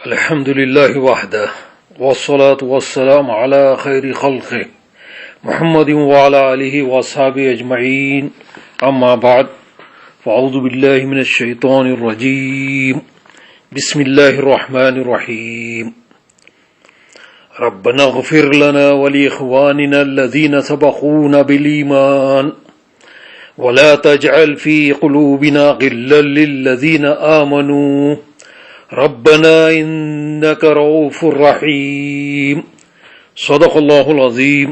الحمد لله وحده والصلاة والسلام على خير خلقه محمد وعلى آله وأصحابه أجمعين أما بعد فأعوذ بالله من الشيطان الرجيم بسم الله الرحمن الرحيم ربنا اغفر لنا ولإخواننا الذين سبقونا بالإيمان ولا تجعل في قلوبنا غلا للذين آمنوا ربنا انك رؤوف رحیم صدق اللہ العظیم۔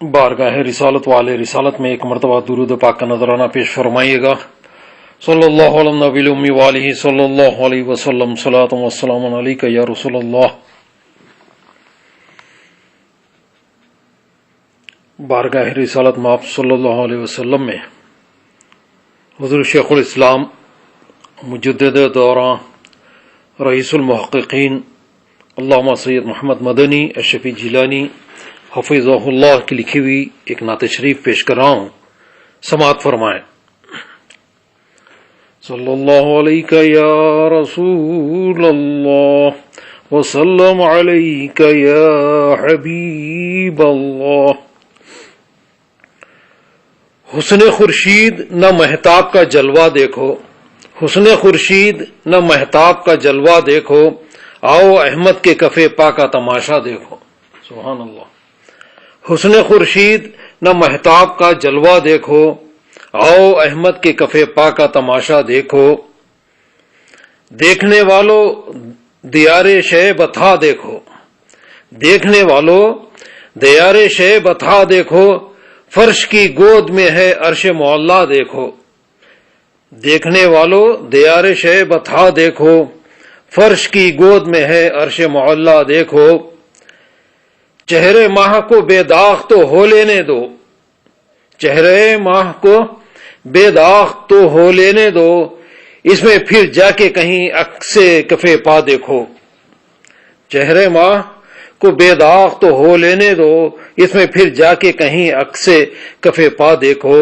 بارگاہ رسالت والے رسالت میں ایک مرتبہ درود پاک کا نذرانہ پیش فرمائیے گا۔ صلی اللہ علیہ نبی الامی وآلہ صلی اللہ علیہ وسلم صلاۃ و سلام علیک یا رسول اللہ۔ بارگاہ رسالت میں آپ صلی اللہ علیہ وسلم میں حضور شیخ الاسلام مجدد دوران رئیس المحققین علامہ سید محمد مدنی اشرفی جیلانی حفظہ اللہ کی لکھی ہوئی ایک نعت شریف پیش کر رہا ہوں، سماعت فرمائیں۔ صلی اللہ علیہ یا رسول اللہ وسلم علیک یا حبیب اللہ۔ حسن خورشید نہ مہتاب کا جلوہ دیکھو، حسن خورشید نہ مہتاب کا جلوہ دیکھو، آؤ احمد کے کفے پا کا تماشا دیکھو۔ سبحان اللہ۔ حسن خورشید نہ مہتاب کا جلوہ دیکھو، آؤ احمد کے کفے پا کا تماشا دیکھو۔ دیکھنے والو دیار شے بتا دیکھو، دیکھنے والو دیار شے بتا دیکھو، فرش کی گود میں ہے عرش معلا دیکھو۔ دیکھنے والو دیار شے بتا دیکھو، فرش کی گود میں ہے عرش معلا دیکھو۔ چہرے ماہ کو بے داغ تو ہو لینے دو، چہرے ماہ کو بے داغ تو ہو لینے دو، اس میں پھر جا کے کہیں عکس کفے پا دیکھو۔ چہرے ماہ کو بے داغ تو ہو لینے دو، اس میں پھر جا کے کہیں عکس کفے پا دیکھو۔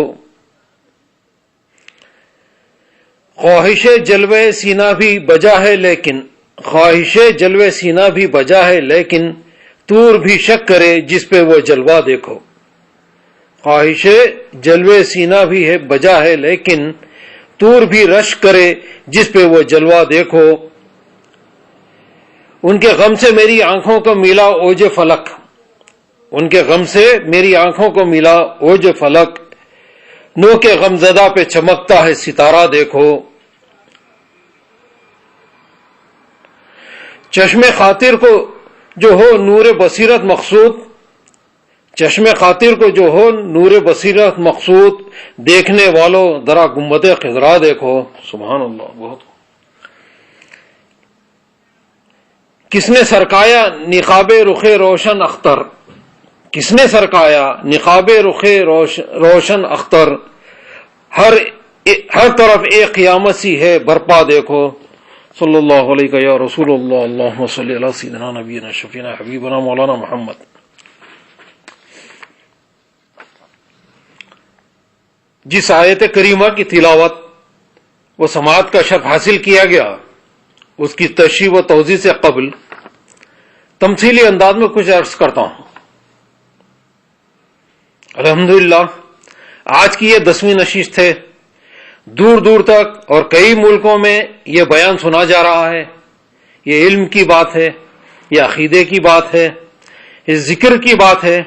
خواہش جلوے سینہ بھی بجا ہے لیکن، خواہش جلوے سینہ بھی بجا ہے لیکن، طور بھی شک کرے جس پہ وہ جلوہ دیکھو۔ خواہش جلوے سینہ بھی ہے بجا ہے لیکن، طور بھی رشک کرے جس پہ وہ جلوہ دیکھو۔ ان کے غم سے میری آنکھوں کو ملا اوج فلک، ان کے غم سے میری آنکھوں کو ملا اوج فلک، نو کے غم زدہ پہ چمکتا ہے ستارہ دیکھو۔ چشم خاطر کو جو ہو نور بصیرت مقصود، چشم خاطر کو جو ہو نور بصیرت مقصود، دیکھنے والوں ذرا گنبد خضرا دیکھو۔ سبحان اللہ۔ بہت کس نے سرکایا نقاب رخ روشن اختر، کس نے سرکایا نقاب رخ روشن اختر، ہر طرف ایک قیامت سی ہے برپا دیکھو۔ صلی اللہ علیہ یا رسول اللہ اللہم صلی علی سیدنا نبینا شفینا حبیبنا مولانا محمد۔ جس آیت کریمہ کی تلاوت و سماعت کا شرف حاصل کیا گیا، اس کی تشریح و توضیح سے قبل تمثیلی انداز میں کچھ عرض کرتا ہوں۔ الحمدللہ آج کی یہ 10ویں نشست ہے۔ دور دور تک اور کئی ملکوں میں یہ بیان سنا جا رہا ہے۔ یہ علم کی بات ہے، یہ عقیدے کی بات ہے، یہ ذکر کی بات ہے،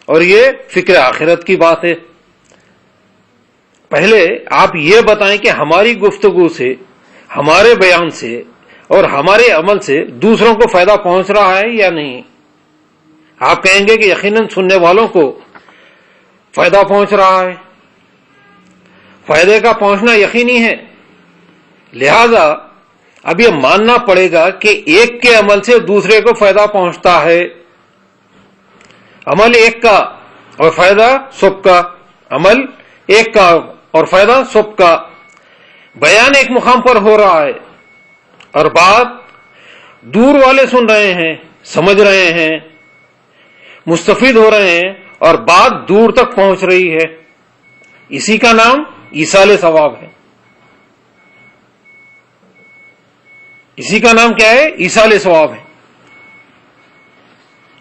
اور یہ فکر آخرت کی بات ہے۔ پہلے آپ یہ بتائیں کہ ہماری گفتگو سے، ہمارے بیان سے اور ہمارے عمل سے دوسروں کو فائدہ پہنچ رہا ہے یا نہیں؟ آپ کہیں گے کہ یقیناً سننے والوں کو فائدہ پہنچ رہا ہے۔ فائدے کا پہنچنا یقینی ہے، لہذا اب یہ ماننا پڑے گا کہ ایک کے عمل سے دوسرے کو فائدہ پہنچتا ہے۔ عمل ایک کا اور فائدہ سب کا، عمل ایک کا اور فائدہ سب کا۔ بیان ایک مقام پر ہو رہا ہے اور بات دور والے سن رہے ہیں، سمجھ رہے ہیں، مستفید ہو رہے ہیں، اور بات دور تک پہنچ رہی ہے۔ اسی کا نام ایصال ثواب ہے۔ اسی کا نام کیا ہے؟ ایصال ثواب ہے۔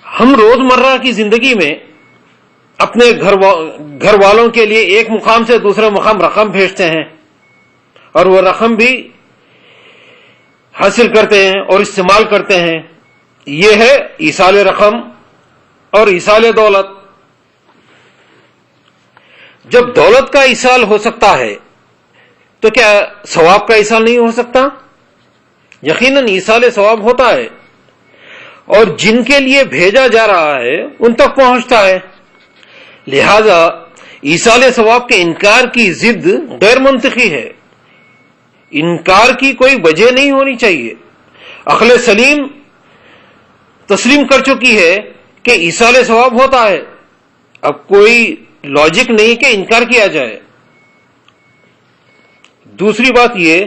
ہم روزمرہ کی زندگی میں اپنے گھر والوں کے لیے ایک مقام سے دوسرے مقام رقم بھیجتے ہیں، اور وہ رقم بھی حاصل کرتے ہیں اور استعمال کرتے ہیں۔ یہ ہے ایصال رقم اور ایصال دولت۔ جب دولت کا ایصال ہو سکتا ہے تو کیا ثواب کا ایصال نہیں ہو سکتا؟ یقیناً ایصال ثواب ہوتا ہے، اور جن کے لیے بھیجا جا رہا ہے ان تک پہنچتا ہے۔ لہذا ایصال ثواب کے انکار کی ضد غیر منطقی ہے، انکار کی کوئی وجہ نہیں ہونی چاہیے۔ عقل سلیم تسلیم کر چکی ہے کہ ایصال ثواب ہوتا ہے، اب کوئی لاجک نہیں کہ انکار کیا جائے۔ دوسری بات یہ،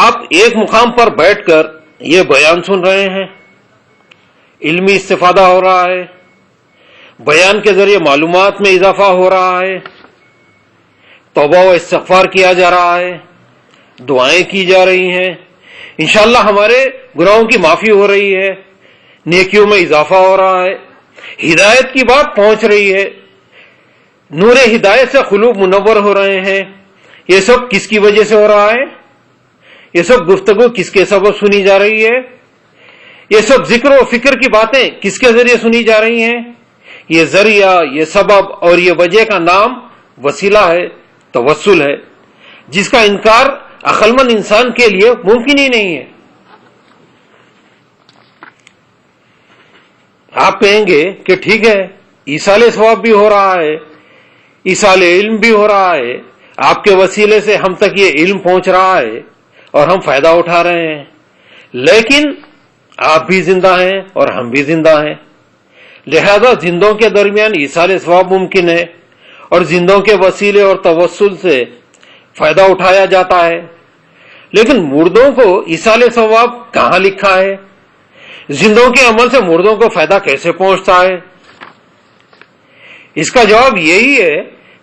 آپ ایک مقام پر بیٹھ کر یہ بیان سن رہے ہیں، علمی استفادہ ہو رہا ہے، بیان کے ذریعے معلومات میں اضافہ ہو رہا ہے، توبہ و استغفار کیا جا رہا ہے، دعائیں کی جا رہی ہیں، انشاءاللہ ہمارے گناہوں کی معافی ہو رہی ہے، نیکیوں میں اضافہ ہو رہا ہے، ہدایت کی بات پہنچ رہی ہے، نور ہدایت سے قلوب منور ہو رہے ہیں۔ یہ سب کس کی وجہ سے ہو رہا ہے؟ یہ سب گفتگو کس کے سبب سنی جا رہی ہے؟ یہ سب ذکر و فکر کی باتیں کس کے ذریعے سنی جا رہی ہیں؟ یہ ذریعہ، یہ سبب اور یہ وجہ کا نام وسیلہ ہے، توسل ہے، جس کا انکار عقل مند انسان کے لیے ممکن ہی نہیں ہے۔ آپ کہیں گے کہ ٹھیک ہے، ایصال ثواب بھی ہو رہا ہے، ایصال علم بھی ہو رہا ہے، آپ کے وسیلے سے ہم تک یہ علم پہنچ رہا ہے اور ہم فائدہ اٹھا رہے ہیں، لیکن آپ بھی زندہ ہیں اور ہم بھی زندہ ہیں، لہذا زندوں کے درمیان ایصال ثواب ممکن ہے اور زندوں کے وسیلے اور توسل سے فائدہ اٹھایا جاتا ہے، لیکن مردوں کو ایصال ثواب کہاں لکھا ہے؟ زندوں کے عمل سے مردوں کو فائدہ کیسے پہنچتا ہے؟ اس کا جواب یہی ہے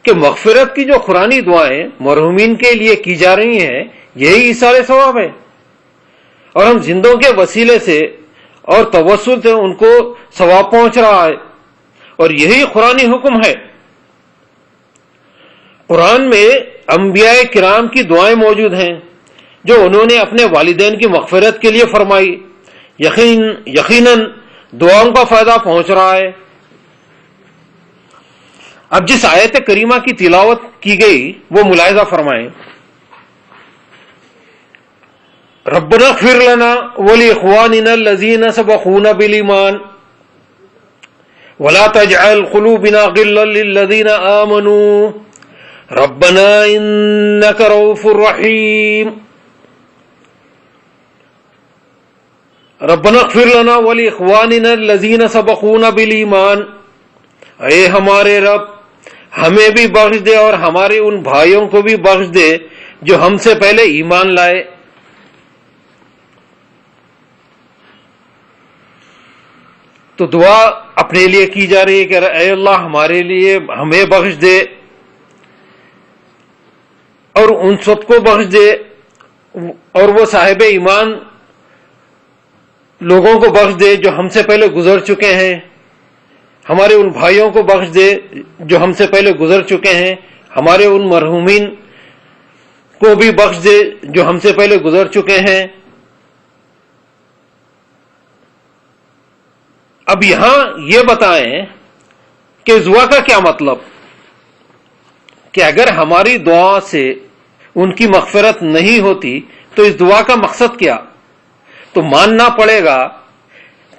کہ مغفرت کی جو قرآنی دعائیں مرحومین کے لیے کی جا رہی ہیں، یہی ایصال ثواب ہے، اور ہم زندوں کے وسیلے سے اور توسل سے ان کو ثواب پہنچ رہا ہے، اور یہی قرآنی حکم ہے۔ قرآن میں انبیاء کرام کی دعائیں موجود ہیں جو انہوں نے اپنے والدین کی مغفرت کے لیے فرمائی، یقیناً دعاؤں کا فائدہ پہنچ رہا ہے۔ اب جس آیت کریمہ کی تلاوت کی گئی وہ ملاحظہ فرمائیں۔ ربنا اغفر لنا ولاخواننا الذين سبقونا بالایمان ولا تجعل قلوبنا غلا للذين آمنوا ربنا انك رؤوف رحیم۔ ربنا اغفر لنا ولاخواننا الذين سبقونا بالایمان، اے ہمارے رب ہمیں بھی بخش دے اور ہمارے ان بھائیوں کو بھی بخش دے جو ہم سے پہلے ایمان لائے۔ تو دعا اپنے لیے کی جا رہی ہے کہ اے اللہ ہمارے لیے ہمیں بخش دے اور ان سب کو بخش دے، اور وہ صاحب ایمان لوگوں کو بخش دے جو ہم سے پہلے گزر چکے ہیں، ہمارے ان بھائیوں کو بخش دے جو ہم سے پہلے گزر چکے ہیں، ہمارے ان مرحومین کو بھی بخش دے جو ہم سے پہلے گزر چکے ہیں۔ اب یہاں یہ بتائیں کہ اس دعا کا کیا مطلب، کہ اگر ہماری دعا سے ان کی مغفرت نہیں ہوتی تو اس دعا کا مقصد کیا؟ تو ماننا پڑے گا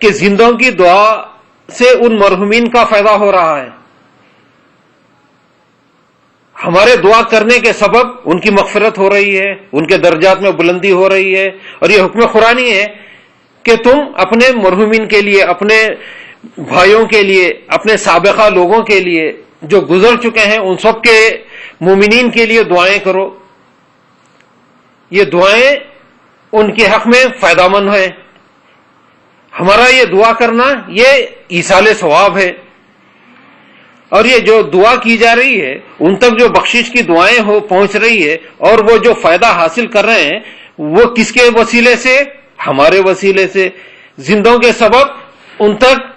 کہ زندوں کی دعا سے ان مرحومین کا فائدہ ہو رہا ہے، ہمارے دعا کرنے کے سبب ان کی مغفرت ہو رہی ہے، ان کے درجات میں بلندی ہو رہی ہے، اور یہ حکم قرآنی ہے کہ تم اپنے مرحومین کے لیے، اپنے بھائیوں کے لیے، اپنے سابقہ لوگوں کے لیے جو گزر چکے ہیں ان سب کے مومنین کے لیے دعائیں کرو۔ یہ دعائیں ان کے حق میں فائدہ مند ہیں۔ ہمارا یہ دعا کرنا یہ ایصال ثواب ہے، اور یہ جو دعا کی جا رہی ہے ان تک جو بخشش کی دعائیں پہنچ رہی ہے، اور وہ جو فائدہ حاصل کر رہے ہیں وہ کس کے وسیلے سے؟ ہمارے وسیلے سے زندوں کے سبب ان تک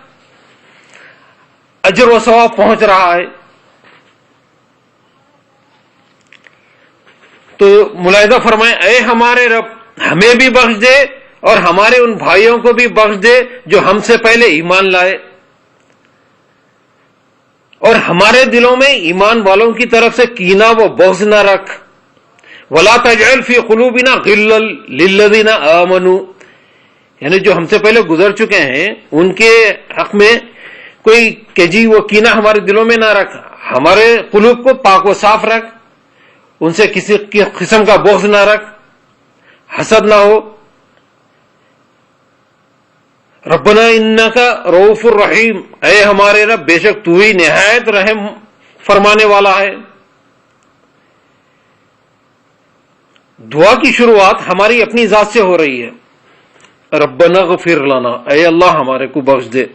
اجر و ثواب پہنچ رہا ہے. تو ملاحظہ فرمائیں اے ہمارے رب ہمیں بھی بخش دے اور ہمارے ان بھائیوں کو بھی بخش دے جو ہم سے پہلے ایمان لائے، اور ہمارے دلوں میں ایمان والوں کی طرف سے کینہ و بغض نہ رکھ. وَلَا تَجْعَلْ فِي قُلُوبِنَا غِلًّا لِلَّذِينَ آمَنُوا، یعنی جو ہم سے پہلے گزر چکے ہیں ان کے حق میں کوئی کجی و کینہ ہمارے دلوں میں نہ رکھ. ہمارے قلوب کو پاک و صاف رکھ، ان سے کسی قسم کا بغض نہ رکھ، حسد نہ ہو. ربنا انکا رؤوف الرحیم، اے ہمارے رب بے شک تو ہی نہایت رحم فرمانے والا ہے. دعا کی شروعات ہماری اپنی ذات سے ہو رہی ہے. ربنا اغفر لنا، اے اللہ ہمارے کو بخش دے.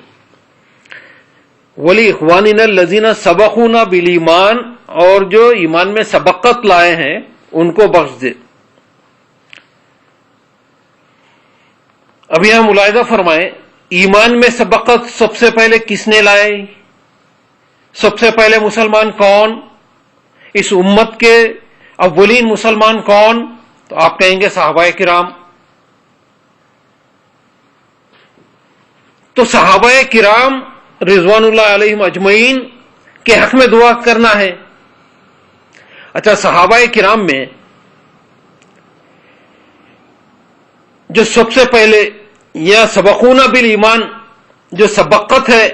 ولی اخواننا الذین سبقونا بالایمان، اور جو ایمان میں سبقت لائے ہیں ان کو بخش دے. اب یہاں ملاحظہ فرمائیں ایمان میں سبقت سب سے پہلے کس نے لائے؟ سب سے پہلے مسلمان کون؟ اس امت کے اولین مسلمان کون؟ تو آپ کہیں گے صحابہ کرام. تو صحابہ کرام رضوان اللہ علیہم اجمعین کے حق میں دعا کرنا ہے. اچھا، صحابہ کرام میں جو سب سے پہلے یا سبقونا بالایمان جو سبقت ہے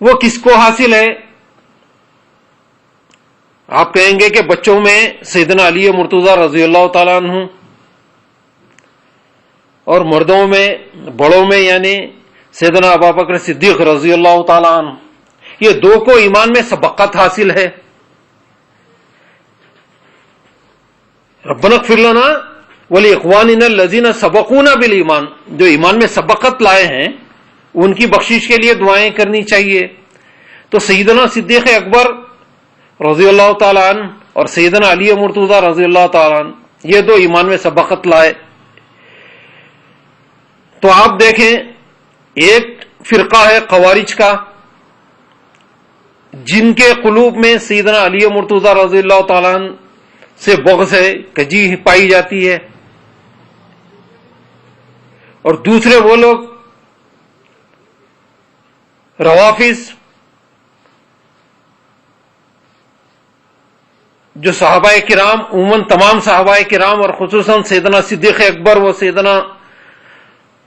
وہ کس کو حاصل ہے؟ آپ کہیں گے کہ بچوں میں سیدنا علی مرتضی رضی اللہ تعالیٰ عنہ، اور مردوں میں بڑوں میں یعنی سیدنا ابوبکر صدیق رضی اللہ تعالیٰ عنہ، یہ دو کو ایمان میں سبقت حاصل ہے. ربنا اغفر لنا ولاخواننا الذین سبقونا بالایمان، جو ایمان میں سبقت لائے ہیں ان کی بخشش کے لیے دعائیں کرنی چاہیے. تو سیدنا صدیق اکبر رضی اللہ تعالیٰ عنہ اور سیدنا علی مرتضی رضی اللہ تعالیٰ عنہ، یہ دو ایمان میں سبقت لائے. تو آپ دیکھیں ایک فرقہ ہے خوارج کا، جن کے قلوب میں سیدنا علی مرتضی رضی اللہ تعالیٰ عنہ سے بغض ہے، کجی پائی جاتی ہے. اور دوسرے وہ لوگ روافض جو صحابہ کرام عموماً تمام صحابہ کرام اور خصوصاً سیدنا صدیق اکبر و سیدنا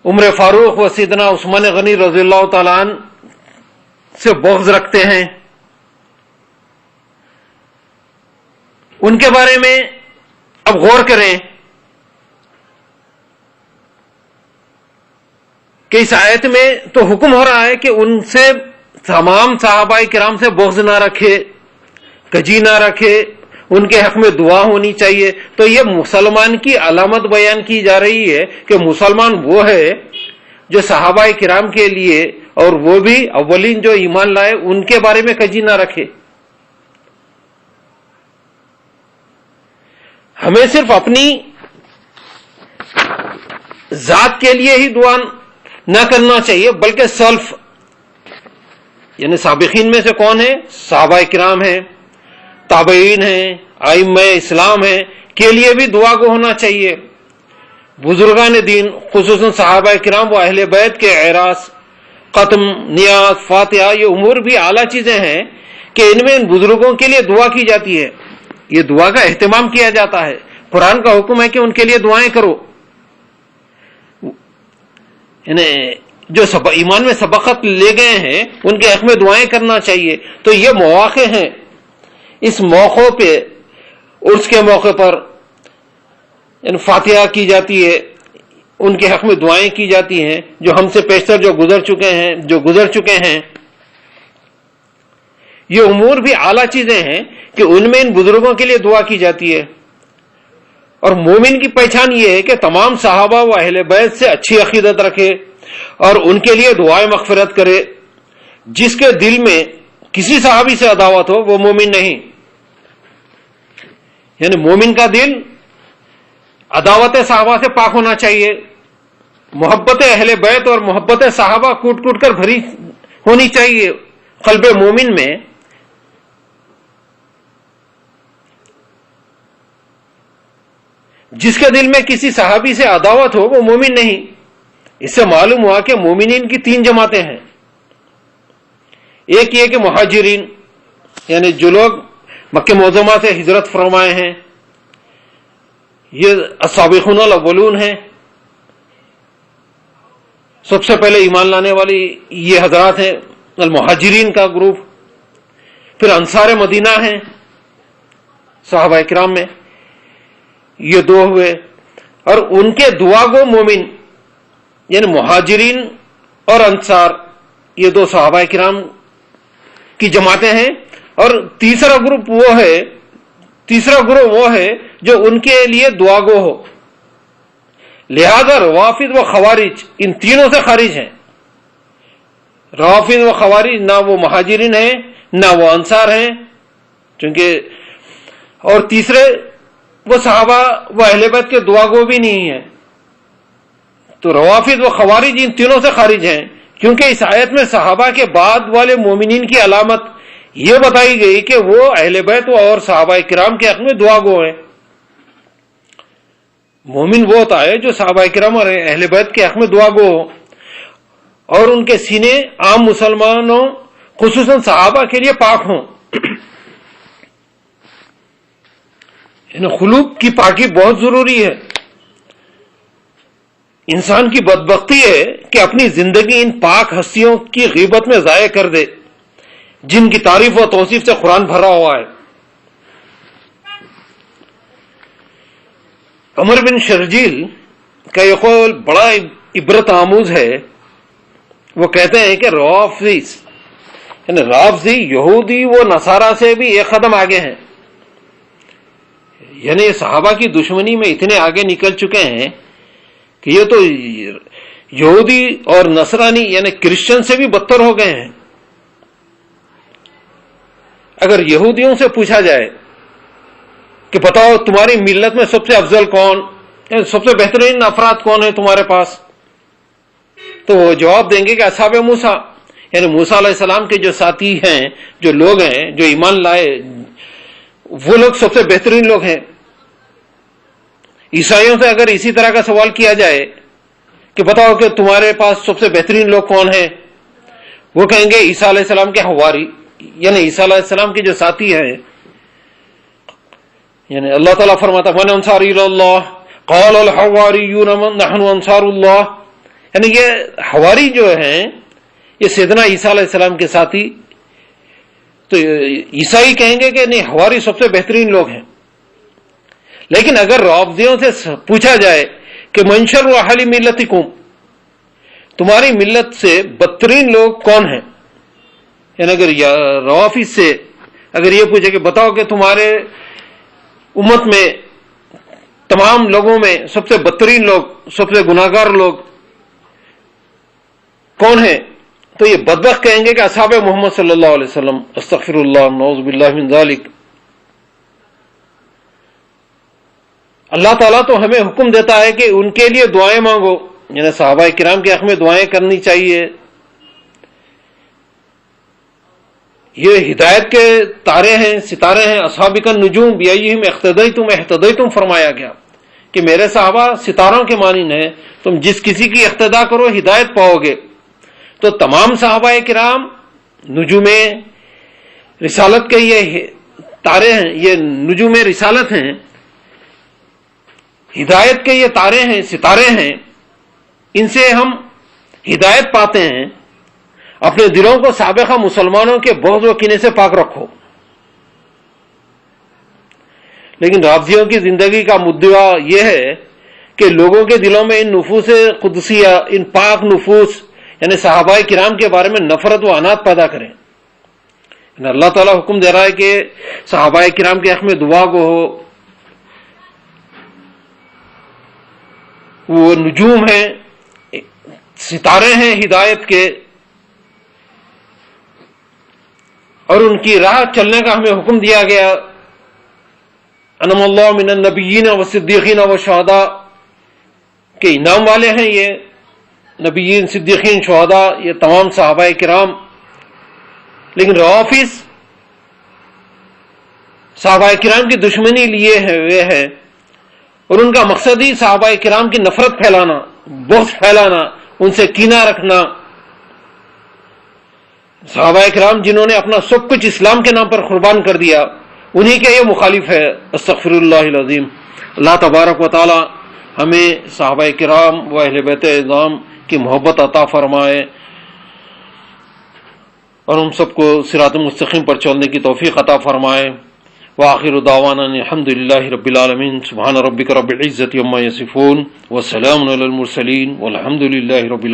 عمر فاروق و سیدنا عثمان غنی رضی اللہ تعالیٰ عنہ سے بغض رکھتے ہیں، ان کے بارے میں اب غور کریں کہ اس آیت میں تو حکم ہو رہا ہے کہ ان سے تمام صحابہ کرام سے بغض نہ رکھے، کجی نہ رکھے، ان کے حق میں دعا ہونی چاہیے. تو یہ مسلمان کی علامت بیان کی جا رہی ہے کہ مسلمان وہ ہے جو صحابہ کرام کے لیے اور وہ بھی اولین جو ایمان لائے ان کے بارے میں کجی نہ رکھے. ہمیں صرف اپنی ذات کے لیے ہی دعا نہ کرنا چاہیے بلکہ سلف یعنی سابقین میں سے کون ہے؟ صحابہ کرام ہیں، تابعین ہیں، ائمہ اسلام ہیں، کے لیے بھی دعا کو ہونا چاہیے. بزرگان دین خصوصاً صحابہ کرام و اہل بیت کے اعراض، ختم، نیاز، فاتحہ، یہ امور بھی اعلیٰ چیزیں ہیں کہ ان میں ان بزرگوں کے لیے دعا کی جاتی ہے، یہ دعا کا اہتمام کیا جاتا ہے. قرآن کا حکم ہے کہ ان کے لیے دعائیں کرو. یعنی جو ایمان میں سبقت لے گئے ہیں ان کے حق میں دعائیں کرنا چاہیے. تو یہ مواقع ہیں، اس موقع پہ عرس کے موقع پر یعنی فاتحہ کی جاتی ہے، ان کے حق میں دعائیں کی جاتی ہیں جو ہم سے پیشتر جو گزر چکے ہیں. یہ امور بھی اعلیٰ چیزیں ہیں کہ ان میں ان بزرگوں کے لیے دعا کی جاتی ہے. اور مومن کی پہچان یہ ہے کہ تمام صحابہ و اہل بیت سے اچھی عقیدت رکھے اور ان کے لیے دعائیں مغفرت کرے. جس کے دل میں کسی صحابی سے عداوت ہو وہ مومن نہیں. یعنی مومن کا دل عداوت صحابہ سے پاک ہونا چاہیے، محبت اہل بیت اور محبت صحابہ کوٹ کوٹ کر بھری ہونی چاہیے قلب مومن میں۔ جس کے دل میں کسی صحابی سے عداوت ہو وہ مومن نہیں۔ اس سے معلوم ہوا کہ مومنین کی 3 جماعتیں ہیں۔ ایک یہ کہ مہاجرین، یعنی جو لوگ مکہ معظمہ سے ہجرت فرمائے ہیں، یہ السابقون الاولون ہیں، سب سے پہلے ایمان لانے والی یہ حضرات ہیں، المہاجرین کا گروپ۔ پھر انصار مدینہ ہیں صحابہ کرام میں، یہ 2 ہوئے، اور ان کے دعا گو مومن یعنی مہاجرین اور انصار، یہ 2 صحابہ کرام کی جماعتیں ہیں۔ اور تیسرا گروہ وہ ہے جو ان کے لیے دعا گو ہو۔ لہذا روافض و خوارج ان تینوں سے خارج ہیں۔ روافض و خوارج نہ وہ مہاجرین ہیں نہ وہ انصار ہیں، چونکہ اور تیسرے وہ صحابہ و اہل بیت کے دعا گو بھی نہیں ہیں۔ تو روافض و خوارج ان تینوں سے خارج ہیں، کیونکہ اس آیت میں صحابہ کے بعد والے مومنین کی علامت یہ بتائی گئی کہ وہ اہل بیت اور صحابہ کرام کے حق میں دعا گو ہیں۔ مومن وہ ہوتا ہے جو صحابہ کرام اور اہل بیت کے حق میں دعا گو ہو، اور ان کے سینے عام مسلمانوں خصوصاً صحابہ کے لیے پاک ہوں۔ قلوب کی پاکی بہت ضروری ہے۔ انسان کی بدبختی ہے کہ اپنی زندگی ان پاک ہستیوں کی غیبت میں ضائع کر دے جن کی تعریف و توصیف سے قرآن بھرا ہوا ہے۔ عمر بن شرجیل کا یہ قول بڑا عبرت آموز ہے۔ وہ کہتے ہیں کہ رافضی یہودی و نصارہ سے بھی ایک قدم آگے ہیں، یعنی صحابہ کی دشمنی میں اتنے آگے نکل چکے ہیں کہ یہ تو یہودی اور نصرانی یعنی کرسچن سے بھی بدتر ہو گئے ہیں۔ اگر یہودیوں سے پوچھا جائے کہ بتاؤ تمہاری ملت میں سب سے افضل کون، یعنی سب سے بہترین افراد کون ہیں تمہارے پاس، تو وہ جواب دیں گے کہ اصحاب موسیٰ، یعنی موسیٰ علیہ السلام کے جو ساتھی ہیں، جو لوگ ہیں جو ایمان لائے، وہ لوگ سب سے بہترین لوگ ہیں۔ عیسائیوں سے اگر اسی طرح کا سوال کیا جائے کہ بتاؤ کہ تمہارے پاس سب سے بہترین لوگ کون ہیں، وہ کہیں گے عیسیٰ علیہ السلام کے حواری، یعنی عیسیٰ علیہ السلام کے جو ساتھی ہیں۔ یعنی اللہ تعالیٰ فرماتا من انصاری اللہ قال الحواریون نحن انصار اللہ، یعنی یہ حواری جو ہیں یہ سیدنا عیسیٰ علیہ السلام کے ساتھی، تو عیسائی کہیں گے کہ نہیں حواری سب سے بہترین لوگ ہیں۔ لیکن اگر رافضیوں سے پوچھا جائے کہ من شر اہل ملتکم، تمہاری ملت سے بدترین لوگ کون ہیں، یعنی اگر روافض سے اگر یہ پوچھے کہ بتاؤ کہ تمہارے امت میں تمام لوگوں میں سب سے بدترین لوگ، سب سے گناہگار لوگ کون ہیں، تو یہ بدبخت کہیں گے کہ اصحاب محمد صلی اللہ علیہ وسلم، استغفر اللہ نعوذ باللہ من ذالک۔ اللہ تعالیٰ تو ہمیں حکم دیتا ہے کہ ان کے لیے دعائیں مانگو، یعنی صحابہ کرام کے حق میں دعائیں کرنی چاہیے۔ یہ ہدایت کے تارے ہیں، ستارے ہیں، اصحابک النجوم بیئہم اقتدیتم اہتدیتم فرمایا گیا کہ میرے صحابہ ستاروں کے مانند ہیں، تم جس کسی کی اقتدا کرو ہدایت پاؤ گے۔ تو تمام صحابہ کرام نجوم رسالت کے یہ تارے ہیں، یہ نجوم رسالت ہیں، ہدایت کے یہ تارے ہیں، ستارے ہیں، ان سے ہم ہدایت پاتے ہیں۔ اپنے دلوں کو سابقہ مسلمانوں کے بغض و کینے سے پاک رکھو۔ لیکن رافضیوں کی زندگی کا مدعا یہ ہے کہ لوگوں کے دلوں میں ان نفوس قدسیہ، ان پاک نفوس یعنی صحابہ کرام کے بارے میں نفرت و عناد پیدا کریں۔ اللہ تعالیٰ حکم دے رہا ہے کہ صحابہ کرام کے حق میں دعا گو ہو، وہ نجوم ہیں، ستارے ہیں ہدایت کے، اور ان کی راہ چلنے کا ہمیں حکم دیا گیا۔ انعم اللہ من النبیین والصدیقین والشہداء کے انعام والے ہیں یہ نبیین، صدیقین، شہداء، یہ تمام صحابہ کرام. لیکن روافض صحابہ کرام کی دشمنی لیے ہوئے ہے، اور ان کا مقصد ہی صحابہ کرام کی نفرت پھیلانا، بغض پھیلانا، ان سے کینہ رکھنا. صحابہ کرام جنہوں نے اپنا سب کچھ اسلام کے نام پر قربان کر دیا، انہی کے یہ مخالف ہے. استغفر اللہ العظیم. اللہ تبارک و تعالی ہمیں صحابہ کرام و اہل بیت اعظام کی محبت عطا فرمائے، اور ہم سب کو صراط مستقیم پر چلنے کی توفیق عطا فرمائے. وآخر دعوانا الحمد للہ رب العالمین. سبحان ربک رب العزۃ عما یصفون وسلام علی المرسلین والحمد للہ رب العالمین.